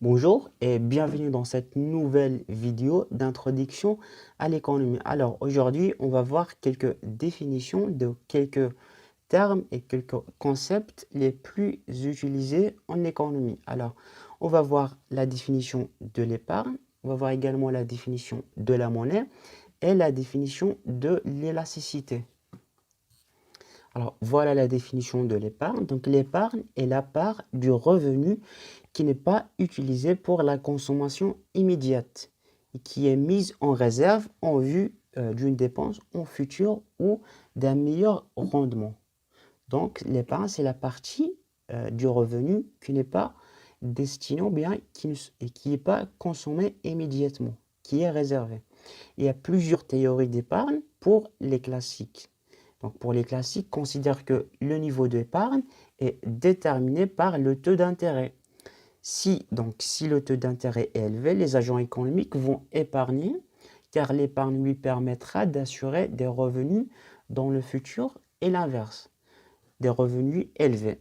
Bonjour et bienvenue dans cette nouvelle vidéo d'introduction à l'économie. Alors aujourd'hui, on va voir quelques définitions de quelques termes et quelques concepts les plus utilisés en économie. Alors, on va voir la définition de l'épargne, on va voir également la définition de la monnaie et la définition de l'élasticité. Alors, voilà la définition de l'épargne. Donc, l'épargne est la part du revenu qui n'est pas utilisée pour la consommation immédiate et qui est mise en réserve en vue d'une dépense en futur ou d'un meilleur rendement. Donc, l'épargne, c'est la partie du revenu qui n'est pas destinée ou bien qui n'est pas consommée immédiatement, qui est réservée. Il y a plusieurs théories d'épargne pour les classiques. Donc, pour les classiques, considère que le niveau d'épargne est déterminé par le taux d'intérêt. Si le taux d'intérêt est élevé, les agents économiques vont épargner, car l'épargne lui permettra d'assurer des revenus dans le futur et l'inverse, des revenus élevés.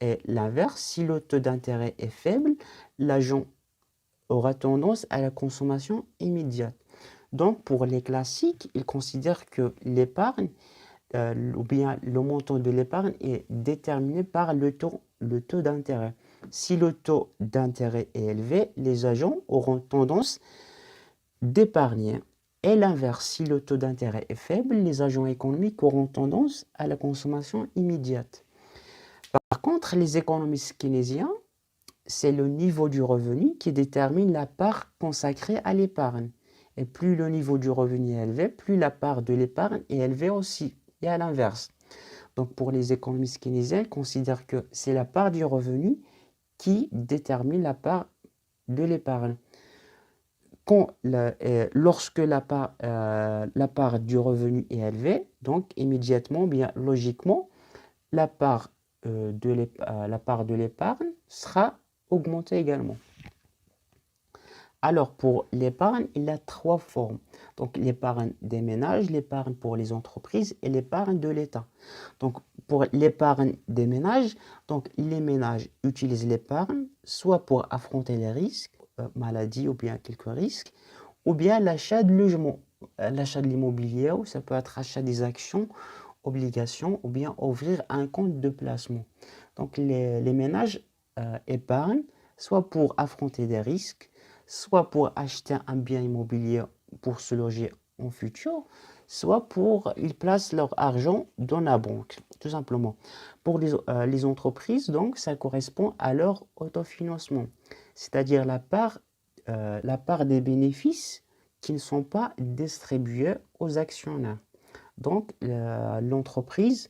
Et l'inverse, si le taux d'intérêt est faible, l'agent aura tendance à la consommation immédiate. Donc, pour les classiques, ils considèrent que l'épargne, ou bien le montant de l'épargne est déterminé par le taux d'intérêt. Si le taux d'intérêt est élevé, les agents auront tendance d'épargner. Et l'inverse, si le taux d'intérêt est faible, les agents économiques auront tendance à la consommation immédiate. Par contre, les économistes keynésiens, c'est le niveau du revenu qui détermine la part consacrée à l'épargne. Et plus le niveau du revenu est élevé, plus la part de l'épargne est élevée aussi. Et à l'inverse. Donc pour les économistes keynésiens, ils considèrent que c'est la part du revenu qui détermine la part de l'épargne. Lorsque la part du revenu est élevée, donc immédiatement, bien logiquement, la part de l'épargne sera augmentée également. Alors, pour l'épargne, il y a trois formes. Donc, l'épargne des ménages, l'épargne pour les entreprises et l'épargne de l'État. Donc, pour l'épargne des ménages, donc les ménages utilisent l'épargne soit pour affronter les risques, maladies ou bien quelques risques, ou bien l'achat de logement, l'achat de l'immobilier, ou ça peut être achat des actions, obligations, ou bien ouvrir un compte de placement. Donc, les ménages épargnent soit pour affronter des risques, soit pour acheter un bien immobilier pour se loger en futur, soit pour ils placent leur argent dans la banque, tout simplement. Pour les entreprises, donc, ça correspond à leur autofinancement, c'est-à-dire la part des bénéfices qui ne sont pas distribués aux actionnaires. Donc, l'entreprise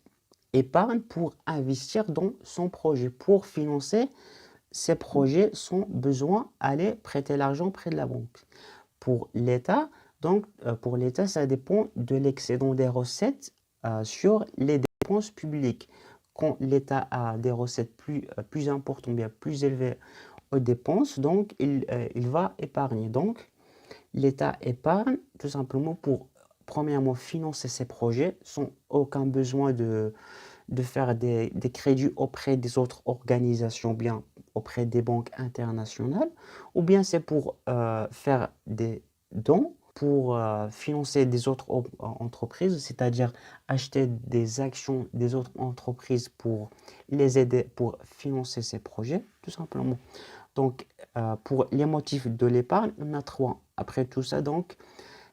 épargne pour investir dans son projet, pour financer ces projets sans besoin d'aller prêter l'argent près de la banque. Pour l'État, pour l'État, ça dépend de l'excédent des recettes sur les dépenses publiques. Quand l'État a des recettes plus importantes, bien plus élevées aux dépenses, donc il va épargner. Donc, l'État épargne tout simplement pour, premièrement, financer ses projets sans aucun besoin de faire des crédits auprès des autres organisations, bien auprès des banques internationales, ou bien c'est pour faire des dons pour financer des autres entreprises, c'est-à-dire acheter des actions des autres entreprises pour les aider pour financer ces projets, tout simplement. Donc, pour les motifs de l'épargne, on a trois. Après tout ça, donc,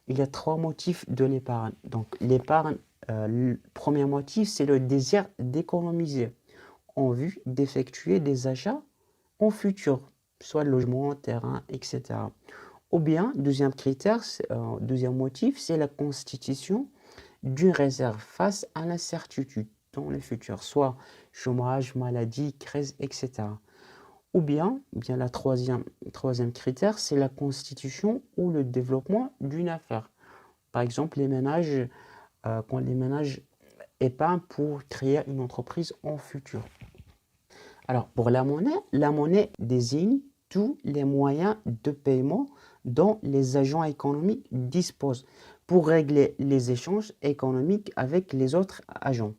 il y a trois motifs de l'épargne. Donc, l'épargne, le premier motif, c'est le désir d'économiser en vue d'effectuer des achats en futur, soit logement, terrain, etc. Ou bien, deuxième critère, deuxième motif, c'est la constitution d'une réserve face à l'incertitude dans le futur, soit chômage, maladie, crise, etc. Ou bien la troisième critère, c'est la constitution ou le développement d'une affaire. Par exemple, quand les ménages épargnent pour créer une entreprise en futur. Alors, pour la monnaie désigne tous les moyens de paiement dont les agents économiques disposent pour régler les échanges économiques avec les autres agents.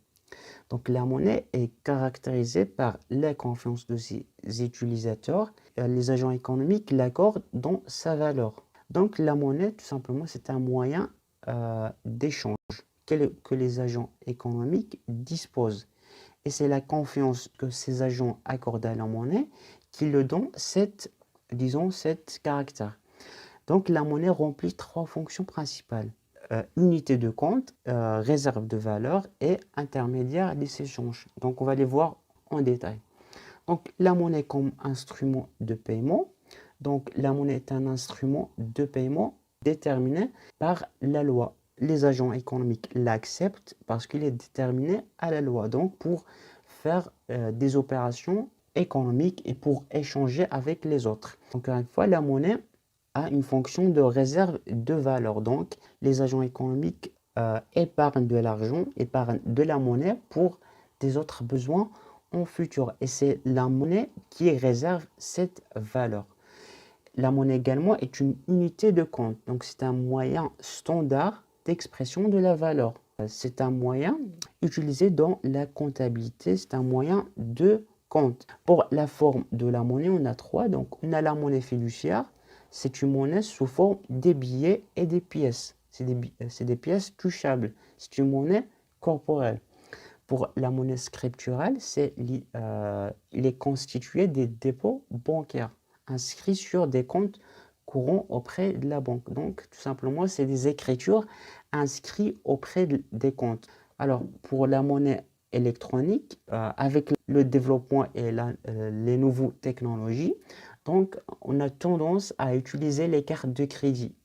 Donc la monnaie est caractérisée par la confiance de ses utilisateurs. Les agents économiques l'accordent dans sa valeur. Donc la monnaie, tout simplement, c'est un moyen d'échange que les agents économiques disposent. Et c'est la confiance que ces agents accordent à la monnaie qui le donne disons, cet caractère. Donc la monnaie remplit trois fonctions principales. Unité de compte, réserve de valeur et intermédiaire des échanges. Donc on va les voir en détail. Donc la monnaie comme instrument de paiement. Donc la monnaie est un instrument de paiement déterminé par la loi. Les agents économiques l'acceptent parce qu'il est déterminé à la loi. Donc pour faire des opérations économiques et pour échanger avec les autres. Encore une fois, la monnaie a une fonction de réserve de valeur. Donc, les agents économiques épargnent de l'argent, épargnent de la monnaie pour des autres besoins en futur. Et c'est la monnaie qui réserve cette valeur. La monnaie également est une unité de compte. Donc, c'est un moyen standard d'expression de la valeur. C'est un moyen utilisé dans la comptabilité. C'est un moyen de compte. Pour la forme de la monnaie, on a trois. Donc, on a la monnaie fiduciaire. C'est une monnaie sous forme des billets et des pièces. C'est des pièces touchables. C'est une monnaie corporelle. Pour la monnaie scripturale, il est constitué des dépôts bancaires inscrits sur des comptes courants auprès de la banque. Donc, tout simplement, c'est des écritures inscrites auprès des comptes. Alors, pour la monnaie électronique, avec le développement et les nouvelles technologies, donc, on a tendance à utiliser les cartes de crédit.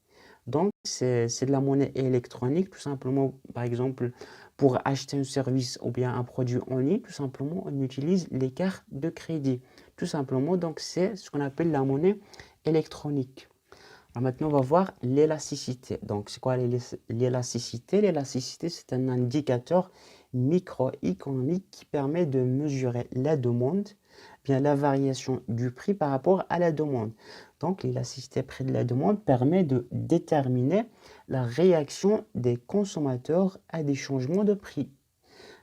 Donc, c'est de la monnaie électronique, tout simplement, par exemple, pour acheter un service ou bien un produit en ligne, tout simplement, on utilise les cartes de crédit. Tout simplement, donc, c'est ce qu'on appelle la monnaie électronique. Alors maintenant, on va voir l'élasticité. Donc, c'est quoi l'élasticité? L'élasticité, c'est un indicateur microéconomique qui permet de mesurer la demande, bien la variation du prix par rapport à la demande. Donc, l'élasticité prix de la demande permet de déterminer la réaction des consommateurs à des changements de prix.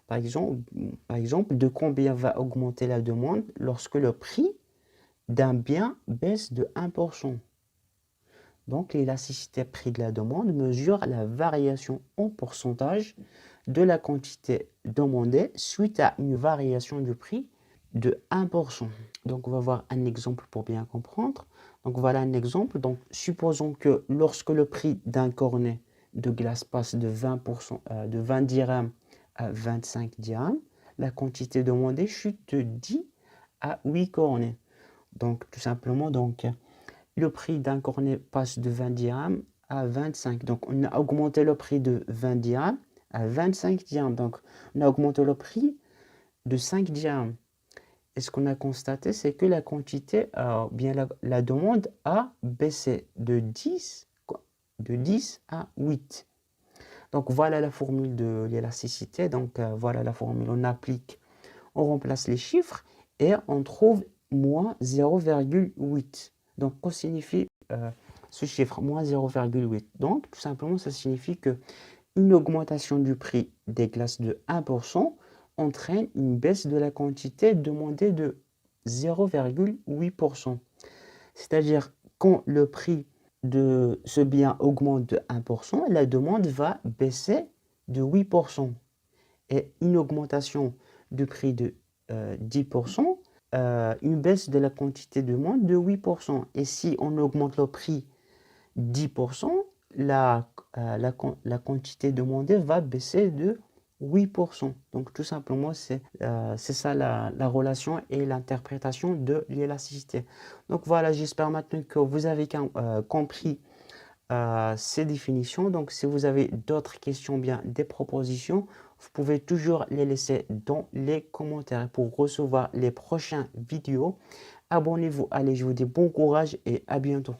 Par exemple, de combien va augmenter la demande lorsque le prix d'un bien baisse de 1%. Donc, l'élasticité prix de la demande mesure la variation en pourcentage de la quantité demandée suite à une variation du prix de 1%. Donc, on va voir un exemple pour bien comprendre. Donc, voilà un exemple. Donc, supposons que lorsque le prix d'un cornet de glace passe de 20 dirhams à 25 dirhams, la quantité demandée chute de 10 à 8 cornets. Donc, tout simplement, le prix d'un cornet passe de 20 dirhams à 25. Donc, on a augmenté le prix de 20 dirhams à 25 dirhams. Donc, on a augmenté le prix de 5 dirhams. Et ce qu'on a constaté, c'est que la quantité, bien la demande a baissé de 10 à 8. Donc, voilà la formule de l'élasticité. Donc, voilà la formule. On remplace les chiffres et on trouve moins 0,8. Donc, qu'on signifie ce chiffre, moins 0,8? Donc, tout simplement, ça signifie qu'une augmentation du prix des glaces de 1% entraîne une baisse de la quantité demandée de 0,8%. C'est-à-dire, quand le prix de ce bien augmente de 1%, la demande va baisser de 8%. Et une augmentation du prix de 10%, une baisse de la quantité de demande de 8%. Et si on augmente le prix 10%, la quantité demandée va baisser de 8%. Donc tout simplement, c'est ça la relation et l'interprétation de l'élasticité. Donc voilà, j'espère maintenant que vous avez compris ces définitions. Donc si vous avez d'autres questions, bien des propositions, vous pouvez toujours les laisser dans les commentaires. Pour recevoir les prochaines vidéos, abonnez-vous. Allez, je vous dis bon courage et à bientôt.